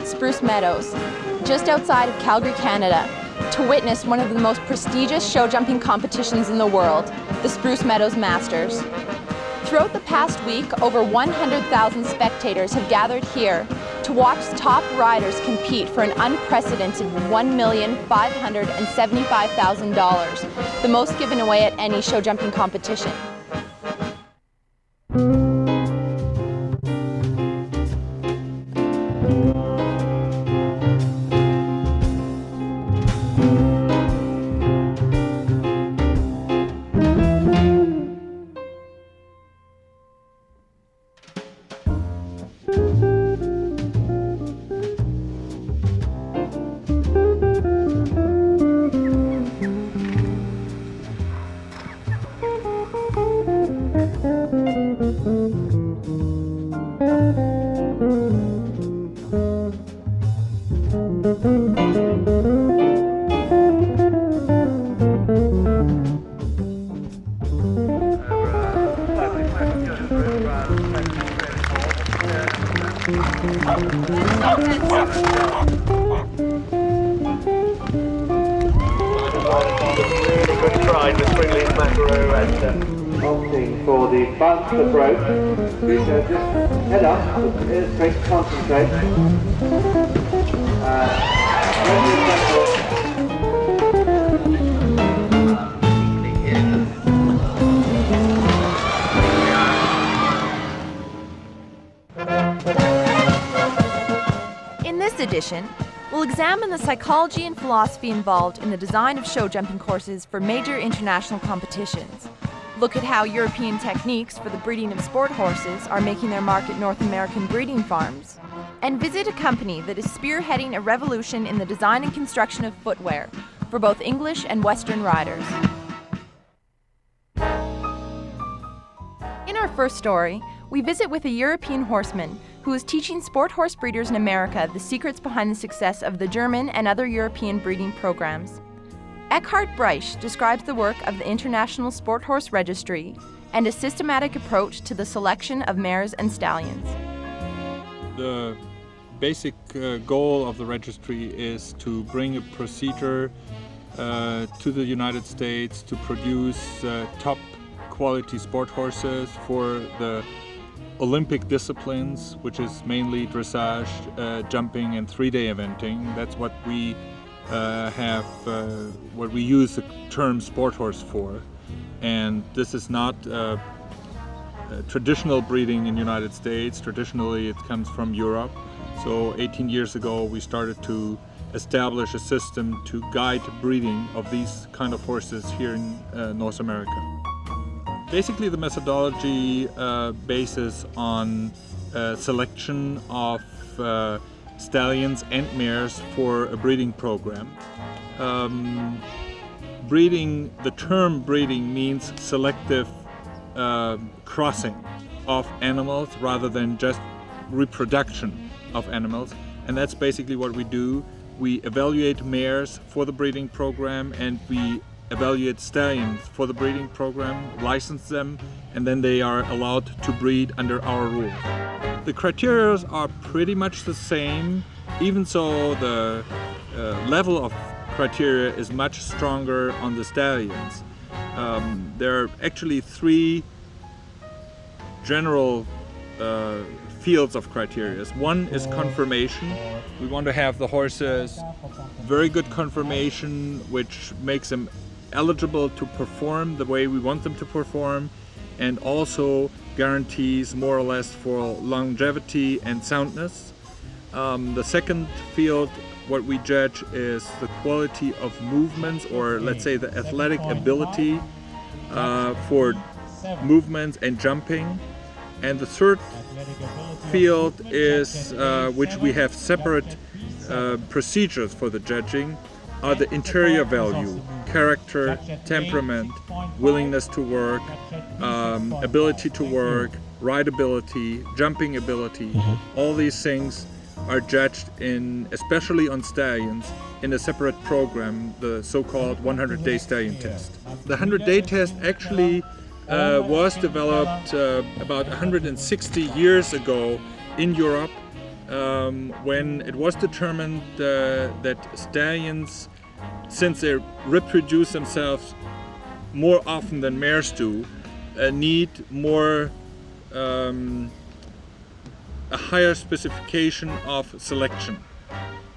at Spruce Meadows, just outside of Calgary, Canada, to witness one of the most prestigious show jumping competitions in the world, the Spruce Meadows Masters. Throughout the past week, over 100,000 spectators have gathered here to watch top riders compete for an unprecedented $1,575,000, the most given away at any show jumping competition. Really good stride with Springley's Mackeroo and opting for the bounce approach. Just head up, take concentrate. In this edition, we'll examine the psychology and philosophy involved in the design of show jumping courses for major international competitions, look at how European techniques for the breeding of sport horses are making their mark at North American breeding farms, and visit a company that is spearheading a revolution in the design and construction of footwear for both English and Western riders. In our first story, we visit with a European horseman who is teaching sport horse breeders in America the secrets behind the success of the German and other European breeding programs. Eckhard Breisch describes the work of the International Sport Horse Registry and a systematic approach to the selection of mares and stallions. The basic goal of the registry is to bring a procedure to the United States to produce top quality sport horses for the Olympic disciplines, which is mainly dressage, jumping, and three-day eventing. That's what we what we use the term sport horse for. And this is not traditional breeding in the United States. Traditionally, it comes from Europe. So 18 years ago, we started to establish a system to guide breeding of these kind of horses here in North America. Basically, the methodology bases on selection of stallions and mares for a breeding program. The term breeding means selective crossing of animals rather than just reproduction of animals. And that's basically what we do. We evaluate mares for the breeding program, and we evaluate stallions for the breeding program, license them, and then they are allowed to breed under our rule. The criteria are pretty much the same, even so the level of criteria is much stronger on the stallions. There are actually three general fields of criteria. One is conformation. We want to have the horses very good conformation, which makes them eligible to perform the way we want them to perform, and also guarantees more or less for longevity and soundness. The second field, what we judge, is the quality of movements, or let's say the athletic ability for movements and jumping. And the third field is, which we have separate procedures for the judging, are the interior value, character, temperament, willingness to work, ability to work, rideability, jumping ability. All these things are judged in, especially on stallions, in a separate program, the so-called 100-day stallion test. The 100-day test actually was developed about 160 years ago in Europe when it was determined that stallions, since they reproduce themselves more often than mares do, need more a higher specification of selection.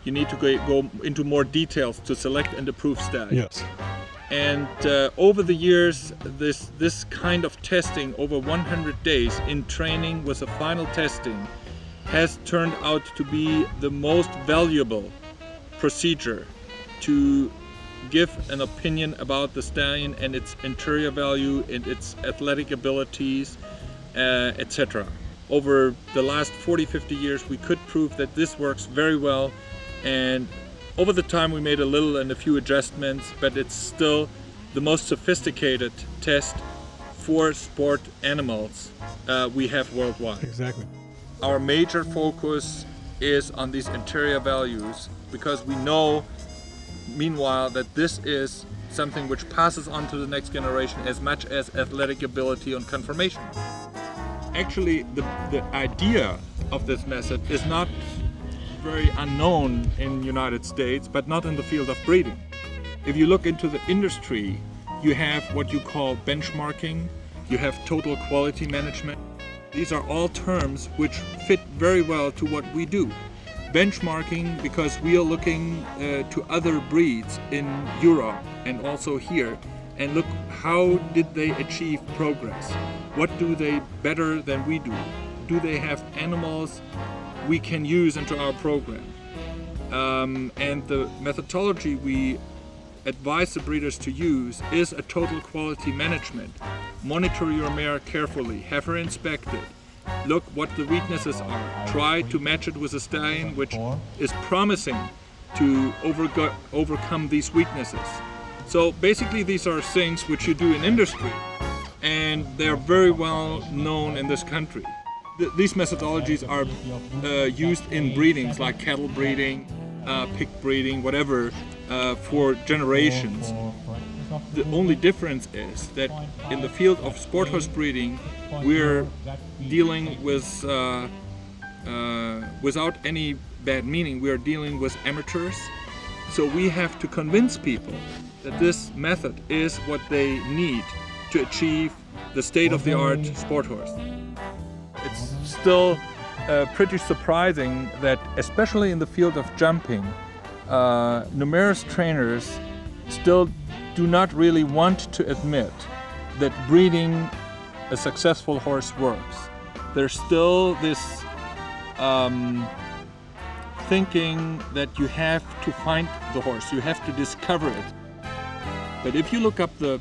You need to go into more details to select and approve stallions. Yes. And over the years, this kind of testing over 100 days in training with the final testing has turned out to be the most valuable procedure to give an opinion about the stallion and its interior value and its athletic abilities, etc. Over the last 40-50 years, we could prove that this works very well, and over the time we made a little and a few adjustments, but it's still the most sophisticated test for sport animals we have worldwide. Exactly. Our major focus is on these interior values because we know, meanwhile, that this is something which passes on to the next generation as much as athletic ability and conformation. Actually, the idea of this method is not very unknown in the United States, but not in the field of breeding. If you look into the industry, you have what you call benchmarking, you have total quality management. These are all terms which fit very well to what we do. Benchmarking, because we are looking to other breeds in Europe and also here, and look how did they achieve progress? What do they better than we do? Do they have animals we can use into our program? And the methodology we advise the breeders to use is a total quality management. Monitor your mare carefully, have her inspected, look what the weaknesses are, try to match it with a stallion which is promising to overcome these weaknesses. So basically these are things which you do in industry, and they're very well known in this country. These methodologies are used in breedings like cattle breeding, pig breeding, whatever, for generations. The only difference is that in the field of sport horse breeding, we're dealing with, without any bad meaning, we are dealing with amateurs. So we have to convince people that this method is what they need to achieve the state-of-the-art sport horse. It's still pretty surprising that, especially in the field of jumping, numerous trainers still do not really want to admit that breeding a successful horse works. There's still this thinking that you have to find the horse, you have to discover it. But if you look up the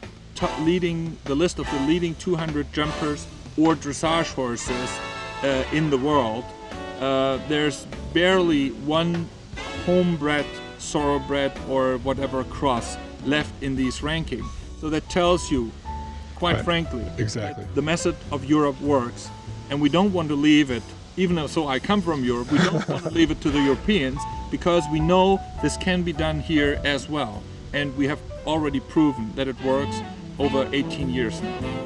list of the leading 200 jumpers or dressage horses in the world, there's barely one homebred, thoroughbred, or whatever cross left in these rankings. So that tells you, quite frankly, Exactly. that the method of Europe works, and we don't want to leave it, even though I come from Europe, we don't want to leave it to the Europeans, because we know this can be done here as well. And we have already proven that it works over 18 years now.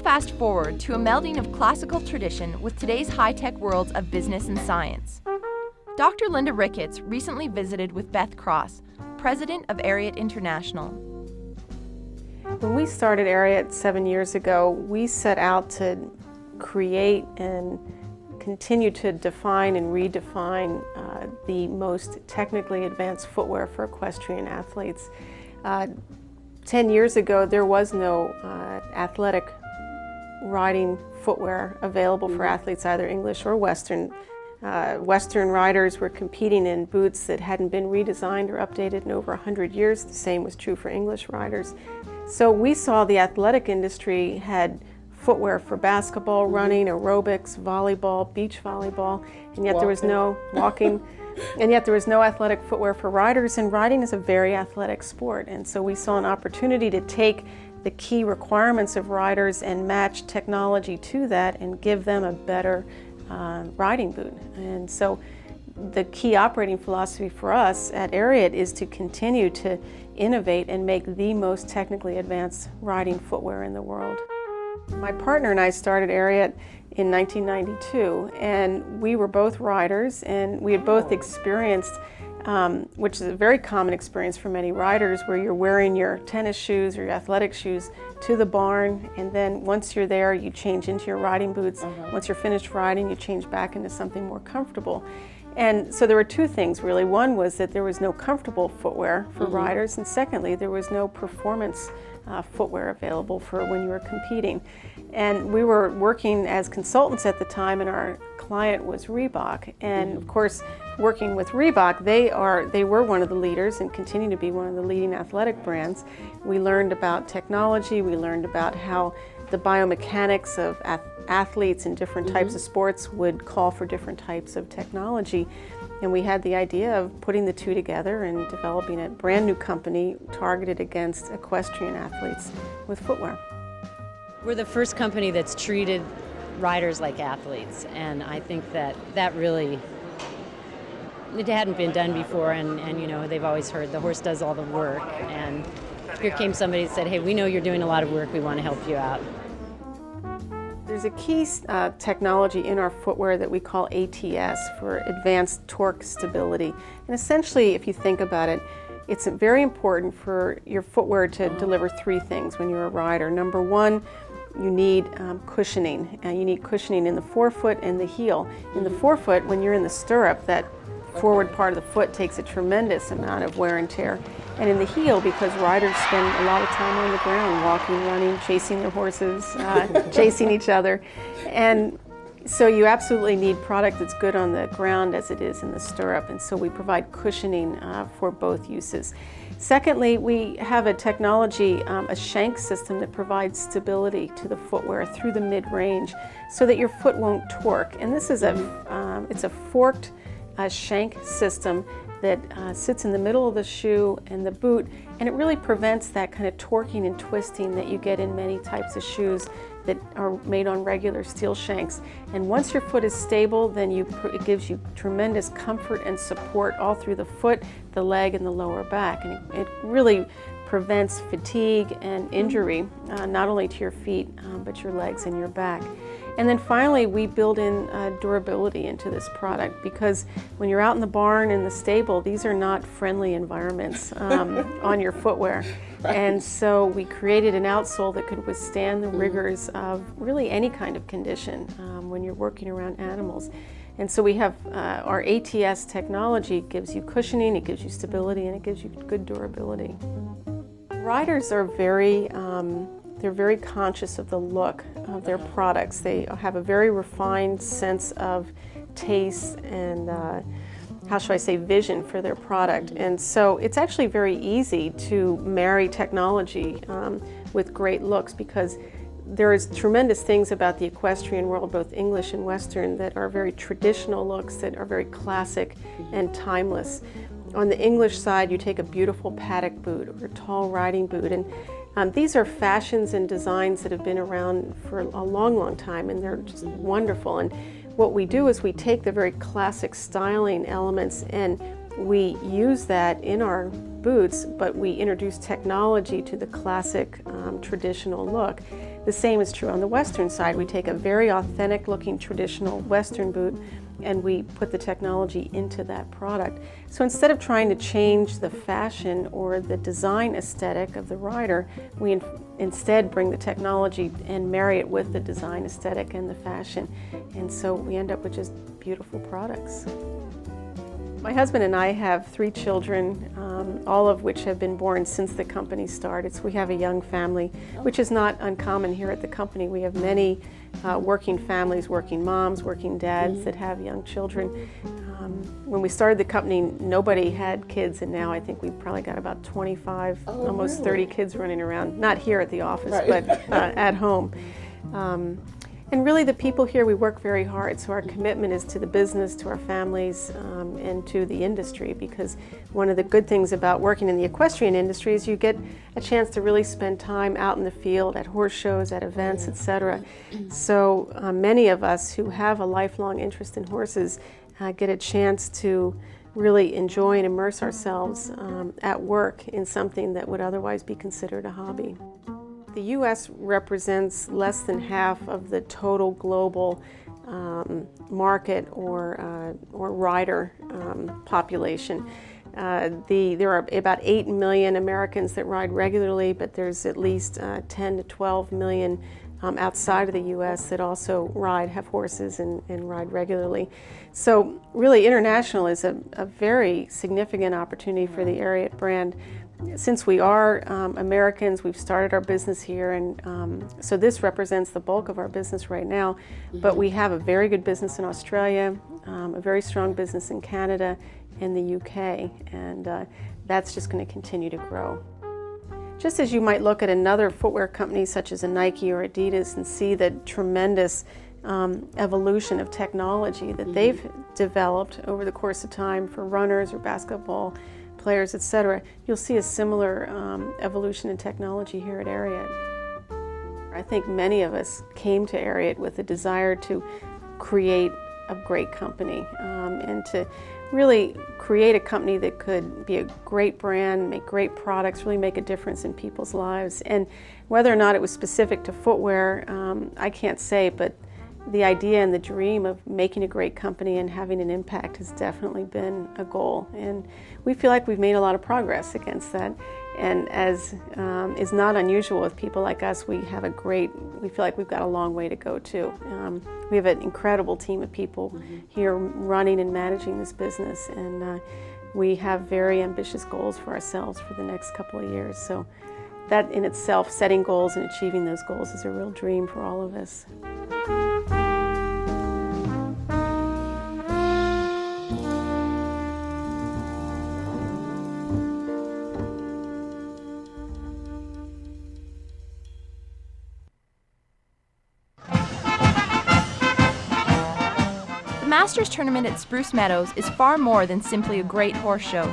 Fast forward to a melding of classical tradition with today's high-tech worlds of business and science. Dr. Linda Ricketts recently visited with Beth Cross, president of Ariat International. When we started Ariat 7 years ago, we set out to create and continue to define and redefine the most technically advanced footwear for equestrian athletes. 10 years ago, there was no athletic riding footwear available for athletes, either English or Western. Western riders were competing in boots that hadn't been redesigned or updated in over 100 years. The same was true for English riders. So we saw the athletic industry had footwear for basketball, running, aerobics, volleyball, beach volleyball, and yet there was no walking, and yet there was no athletic footwear for riders, and riding is a very athletic sport. And so we saw an opportunity to take the key requirements of riders and match technology to that and give them a better riding boot. And so the key operating philosophy for us at Ariat is to continue to innovate and make the most technically advanced riding footwear in the world. My partner and I started Ariat in 1992, and we were both riders, and we had both experienced, which is a very common experience for many riders, where you're wearing your tennis shoes or your athletic shoes to the barn, and then once you're there, you change into your riding boots. Once you're finished riding, you change back into something more comfortable. And so there were two things really. One was that there was no comfortable footwear for riders, and secondly, there was no performance footwear available for when you were competing. And we were working as consultants at the time, and our client was Reebok. And of course, working with Reebok, they were one of the leaders and continue to be one of the leading athletic brands. We learned about technology, we learned about how the biomechanics of athletes in different types of sports would call for different types of technology. And we had the idea of putting the two together and developing a brand new company targeted against equestrian athletes with footwear. We're the first company that's treated riders like athletes, and I think that really, it hadn't been done before, and you know, they've always heard the horse does all the work, and here came somebody that said, hey, we know you're doing a lot of work, we want to help you out. There's a key technology in our footwear that we call ATS, for Advanced Torque Stability. And essentially, if you think about it, it's very important for your footwear to deliver three things when you're a rider. Number one, you need cushioning. You need cushioning in the forefoot and the heel. In the forefoot, when you're in the stirrup, that forward part of the foot takes a tremendous amount of wear and tear. And in the heel, because riders spend a lot of time on the ground, walking, running, chasing their horses, chasing each other. And so you absolutely need product that's good on the ground as it is in the stirrup. And so we provide cushioning for both uses. Secondly, we have a technology, a shank system that provides stability to the footwear through the mid-range so that your foot won't torque. And this is it's a forked shank system that sits in the middle of the shoe and the boot, and it really prevents that kind of torquing and twisting that you get in many types of shoes that are made on regular steel shanks. And once your foot is stable, then it gives you tremendous comfort and support all through the foot, the leg, and the lower back. And it really prevents fatigue and injury, not only to your feet, but your legs and your back. And then finally, we build in durability into this product, because when you're out in the barn, in the stable, these are not friendly environments on your footwear. And so we created an outsole that could withstand the rigors of really any kind of condition when you're working around animals. And so we have our ATS technology gives you cushioning, it gives you stability, and it gives you good durability. Riders are they're very conscious of the look of their products. They have a very refined sense of taste and, how should I say, vision for their product. And so it's actually very easy to marry technology with great looks, because there is tremendous things about the equestrian world, both English and Western, that are very traditional looks, that are very classic and timeless. On the English side, you take a beautiful paddock boot or a tall riding boot, and these are fashions and designs that have been around for a long, long time, and they're just wonderful. And what we do is we take the very classic styling elements and we use that in our boots, but we introduce technology to the classic traditional look. The same is true on the Western side. We take a very authentic looking traditional Western boot and we put the technology into that product. So instead of trying to change the fashion or the design aesthetic of the rider, we instead bring the technology and marry it with the design aesthetic and the fashion. And so we end up with just beautiful products. My husband and I have 3 children, all of which have been born since the company started. So we have a young family, which is not uncommon here at the company. We have many working families, working moms, working dads that have young children. When we started the company, nobody had kids, and now I think we've probably got about 25, almost 30 kids running around, not here at the office, but at home. And really the people here, we work very hard, so our commitment is to the business, to our families, and to the industry, because one of the good things about working in the equestrian industry is you get a chance to really spend time out in the field, at horse shows, at events, etc. So many of us who have a lifelong interest in horses get a chance to really enjoy and immerse ourselves at work in something that would otherwise be considered a hobby. The U.S. represents less than half of the total global market or rider population. There are about 8 million Americans that ride regularly, but there's at least 10 to 12 million outside of the U.S. that also have horses and ride regularly. So really international is a very significant opportunity for the Ariat brand. Since we are Americans, we've started our business here, and so this represents the bulk of our business right now. But we have a very good business in Australia, a very strong business in Canada, and the UK, and that's just going to continue to grow. Just as you might look at another footwear company such as a Nike or Adidas and see the tremendous evolution of technology that they've developed over the course of time for runners or basketball players, etc., you'll see a similar evolution in technology here at Ariat. I think many of us came to Ariat with a desire to create a great company and to really create a company that could be a great brand, make great products, really make a difference in people's lives. And whether or not it was specific to footwear, I can't say, but the idea and the dream of making a great company and having an impact has definitely been a goal. And we feel like we've made a lot of progress against that. And as is not unusual with people like us, we feel like we've got a long way to go too. We have an incredible team of people here running and managing this business, and we have very ambitious goals for ourselves for the next couple of years. So that in itself, setting goals and achieving those goals, is a real dream for all of us. The Masters Tournament at Spruce Meadows is far more than simply a great horse show.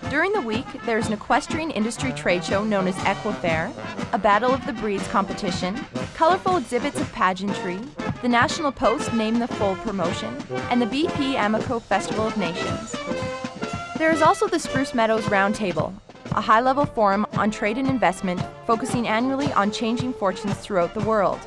During the week, there's an equestrian industry trade show known as Equifair, a Battle of the Breeds competition, colorful exhibits of pageantry, the National Post Name the Foal promotion, and the BP Amico Festival of Nations. There is also the Spruce Meadows Roundtable, a high-level forum on trade and investment focusing annually on changing fortunes throughout the world.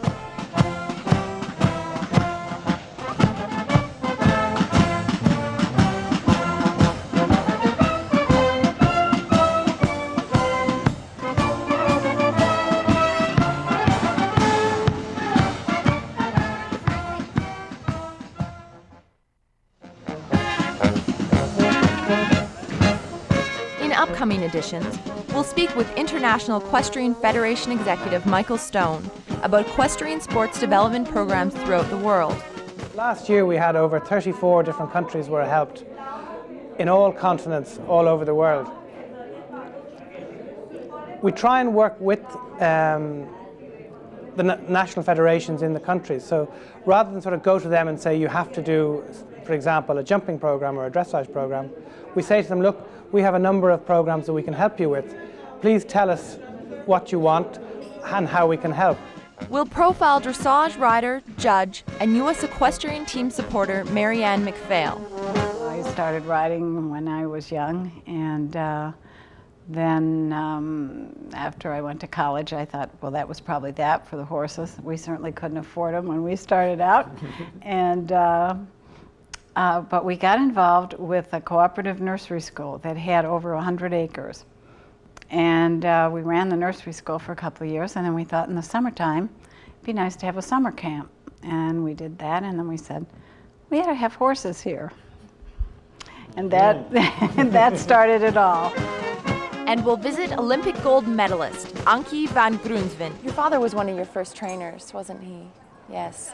In upcoming editions, we'll speak with International Equestrian Federation Executive Michael Stone about equestrian sports development programs throughout the world. Last year we had over 34 different countries were helped in all continents all over the world. We try and work with the national federations in the countries. So rather than sort of go to them and say you have to do, for example, a jumping program or a dressage program, we say to them, look, we have a number of programs that we can help you with. Please tell us what you want and how we can help. We'll profile dressage rider, judge, and U.S. equestrian team supporter Marianne McPhail. I started riding when I was young, and then after I went to college, I thought, well, that was probably that for the horses. We certainly couldn't afford them when we started out. And but we got involved with a cooperative nursery school that had over 100 acres. And we ran the nursery school for a couple of years, and then we thought in the summertime, it'd be nice to have a summer camp. And we did that, and then we said, we ought to have horses here. And that, that started it all. And we'll visit Olympic gold medalist Ankie van Grunsven. Your father was one of your first trainers, wasn't he? Yes.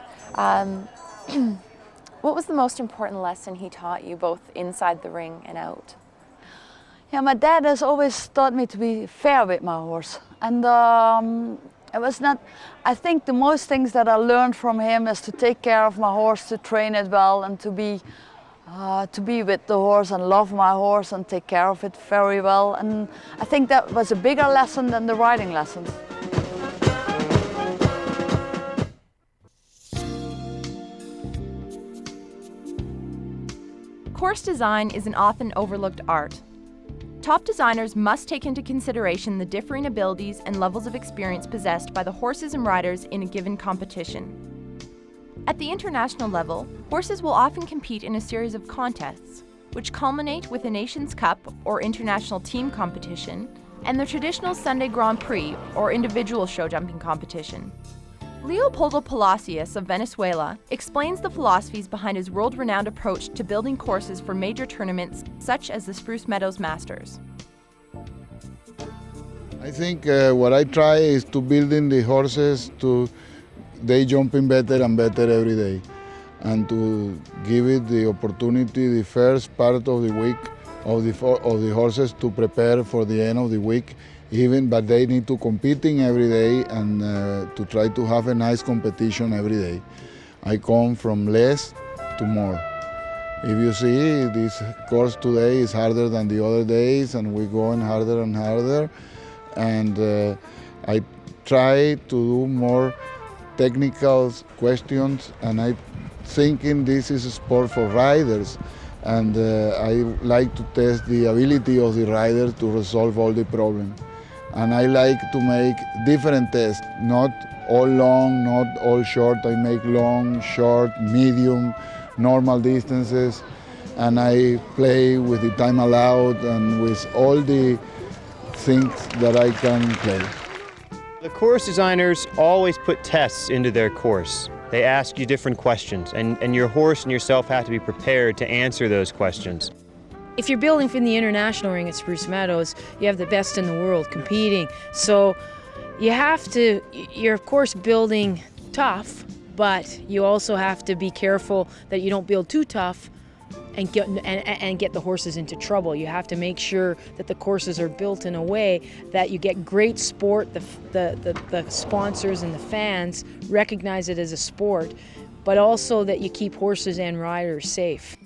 What was the most important lesson he taught you, both inside the ring and out? Yeah, my dad has always taught me to be fair with my horse. And It was not, I think the most things that I learned from him is to take care of my horse, to train it well, and to be with the horse and love my horse and take care of it very well. And I think that was a bigger lesson than the riding lessons. Course design is an often overlooked art. Top designers must take into consideration the differing abilities and levels of experience possessed by the horses and riders in a given competition. At the international level, horses will often compete in a series of contests, which culminate with a Nations Cup or international team competition, and the traditional Sunday Grand Prix or individual show jumping competition. Leopoldo Palacios of Venezuela explains the philosophies behind his world-renowned approach to building courses for major tournaments such as the Spruce Meadows Masters. I think what I try is to building the horses to they jumping better and better every day, and to give it the opportunity the first part of the week of the horses to prepare for the end of the week. But they need to competing every day and to try to have a nice competition every day. I come from less to more. If you see, this course today is harder than the other days, and we're going harder and harder. And I try to do more technical questions, and I thinking this is a sport for riders. And I like to test the ability of the rider to resolve all the problems. And I like to make different tests, not all long, not all short. I make long, short, medium, normal distances, and I play with the time allowed and with all the things that I can play. The course designers always put tests into their course. They ask you different questions, and your horse and yourself have to be prepared to answer those questions. If you're building from the international ring at Spruce Meadows, you have the best in the world competing. So you're of course building tough, but you also have to be careful that you don't build too tough and get the horses into trouble. You have to make sure that the courses are built in a way that you get great sport, the sponsors and the fans recognize it as a sport, but also that you keep horses and riders safe.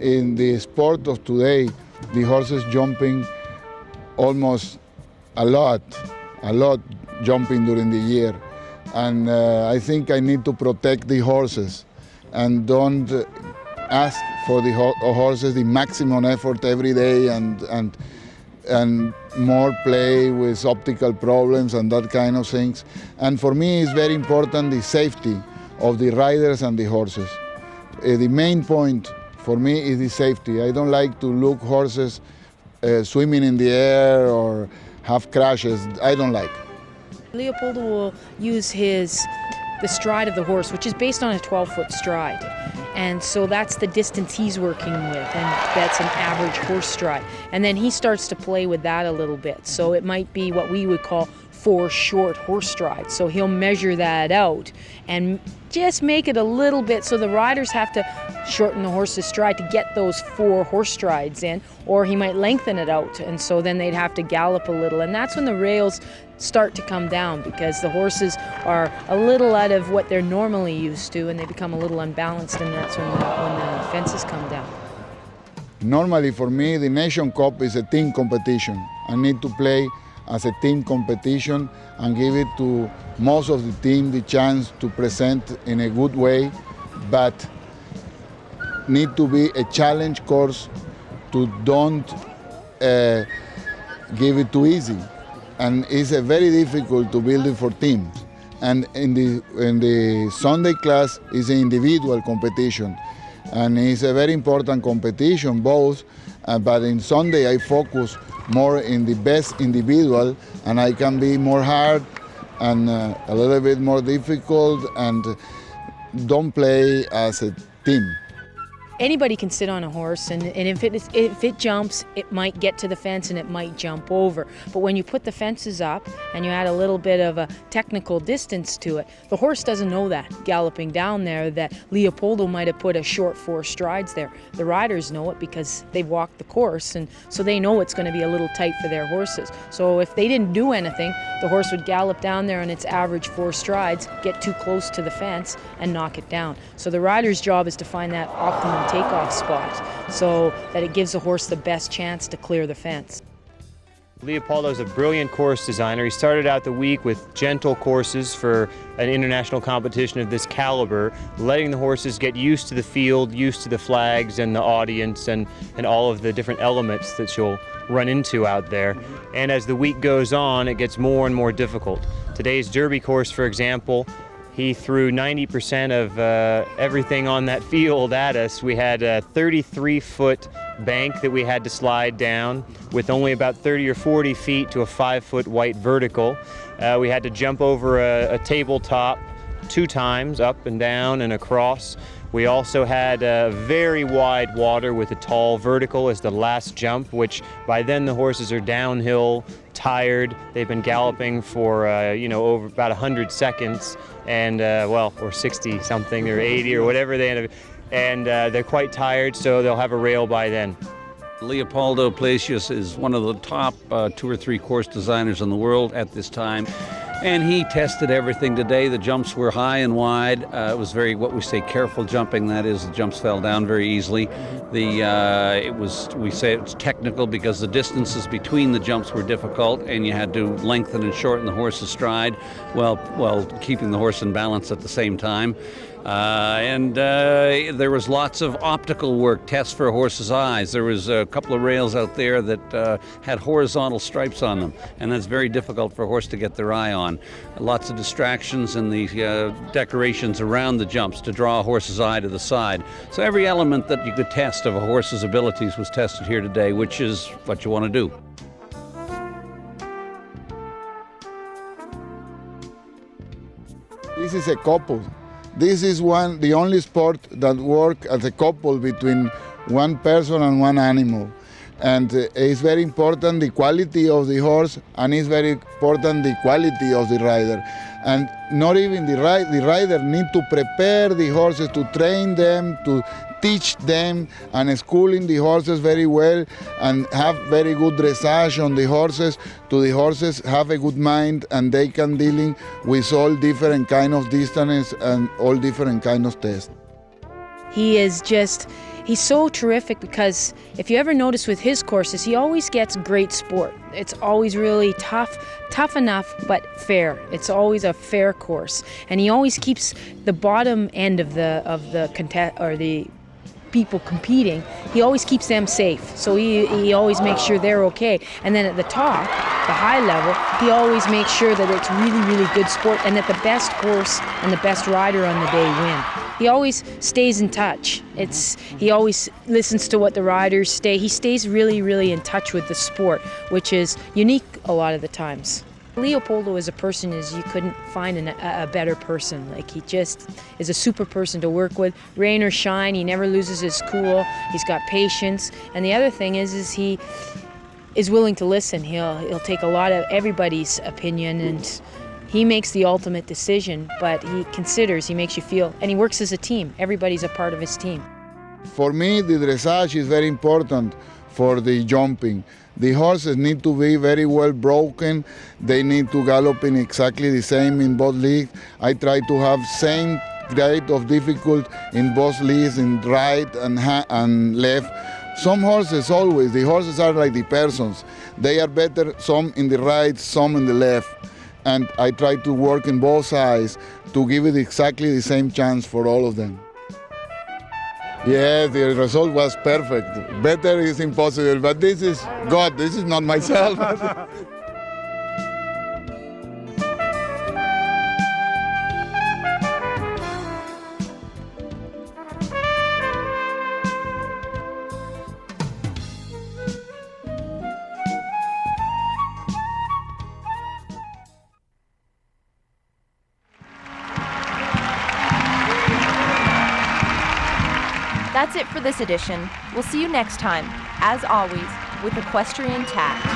In the sport of today, the horses jumping almost a lot jumping during the year. And I think I need to protect the horses and don't ask for the horses the maximum effort every day and more play with optical problems and that kind of things. And for me, it's very important the safety of the riders and the horses. The main point for me is the safety. I don't like to look horses swimming in the air or have crashes. I don't like. Leopoldo will use the stride of the horse, which is based on a 12-foot stride. And so that's the distance he's working with, and that's an average horse stride. And then he starts to play with that a little bit. So it might be what we would call 4 short horse strides. So he'll measure that out and just make it a little bit so the riders have to shorten the horse's stride to get those 4 horse strides in, or he might lengthen it out, and so then they'd have to gallop a little. And that's when the rails start to come down, because the horses are a little out of what they're normally used to and they become a little unbalanced, and that's when the fences come down. Normally for me, the Nation Cup is a team competition. I need to play as a team competition and give it to most of the team the chance to present in a good way, but need to be a challenge course to don't give it too easy. And it's very difficult to build it for teams. And in the Sunday class is an individual competition. And it's a very important competition both, but in Sunday I focus more in the best individual, and I can be more hard and a little bit more difficult and don't play as a team. anybody can sit on a horse, and if it jumps, it might get to the fence and it might jump over. But when you put the fences up and you add a little bit of a technical distance to it, the horse doesn't know that galloping down there that Leopoldo might have put a short 4 strides there. The riders know it because they've walked the course, and so they know it's going to be a little tight for their horses. So if they didn't do anything, the horse would gallop down there on its average 4 strides, get too close to the fence, and knock it down. So the rider's job is to find that optimum takeoff spot so that it gives the horse the best chance to clear the fence. Leopoldo's a brilliant course designer. He started out the week with gentle courses for an international competition of this caliber, letting the horses get used to the field, used to the flags and the audience and all of the different elements that you'll run into out there. And as the week goes on, it gets more and more difficult. Today's Derby course, for example, he threw 90% of everything on that field at us. We had a 33-foot bank that we had to slide down with only about 30 or 40 feet to a 5-foot white vertical. We had to jump over a tabletop 2 times, up and down and across. We also had very wide water with a tall vertical as the last jump, which by then the horses are downhill, tired. They've been galloping for over about 100 seconds, and or 60 something or 80 or whatever they end up, and they're quite tired, so they'll have a rail by then. Leopoldo Palacios is one of the top 2 or 3 course designers in the world at this time. And he tested everything today. The jumps were high and wide. It was very, what we say, careful jumping. That is, the jumps fell down very easily. We say it's technical because the distances between the jumps were difficult, and you had to lengthen and shorten the horse's stride while keeping the horse in balance at the same time. There was lots of optical work, tests for a horse's eyes. There was a couple of rails out there that had horizontal stripes on them, and that's very difficult for a horse to get their eye on. Lots of distractions in the decorations around the jumps to draw a horse's eye to the side. So every element that you could test of a horse's abilities was tested here today, which is what you want to do. This is a couple. This is the only sport that works as a couple between one person and one animal. And it's very important the quality of the horse, and it's very important the quality of the rider. And not even the rider need to prepare the horses, to train them, to teach them, and schooling the horses very well, and have very good dressage on the horses, to the horses have a good mind, and they can dealing with all different kind of distance and all different kind of tests. He's so terrific because if you ever notice with his courses, he always gets great sport. It's always really tough enough, but fair. It's always a fair course, and he always keeps the bottom end of the people competing. He always keeps them safe, so he always makes sure they're okay. And then at the top, the high level, he always makes sure that it's really, really good sport, and that the best horse and the best rider on the day win. He always stays in touch. He always listens to what the riders say. He stays really, really in touch with the sport, which is unique a lot of the times. Leopoldo as a person you couldn't find a better person. Like, he just is a super person to work with. Rain or shine, he never loses his cool. He's got patience. And the other thing is he is willing to listen. He'll take a lot of everybody's opinion, and he makes the ultimate decision, but he makes you feel, and he works as a team. Everybody's a part of his team. For me, the dressage is very important for the jumping. The horses need to be very well broken. They need to gallop in exactly the same in both legs. I try to have same grade of difficulty in both legs, in right and left. Some horses the horses are like the persons. They are better, some in the right, some in the left. And I try to work in both sides to give it exactly the same chance for all of them. Yeah, the result was perfect. Better is impossible, but this is God, this is not myself. That's it for this edition. We'll see you next time, as always, with Equestrian Tact.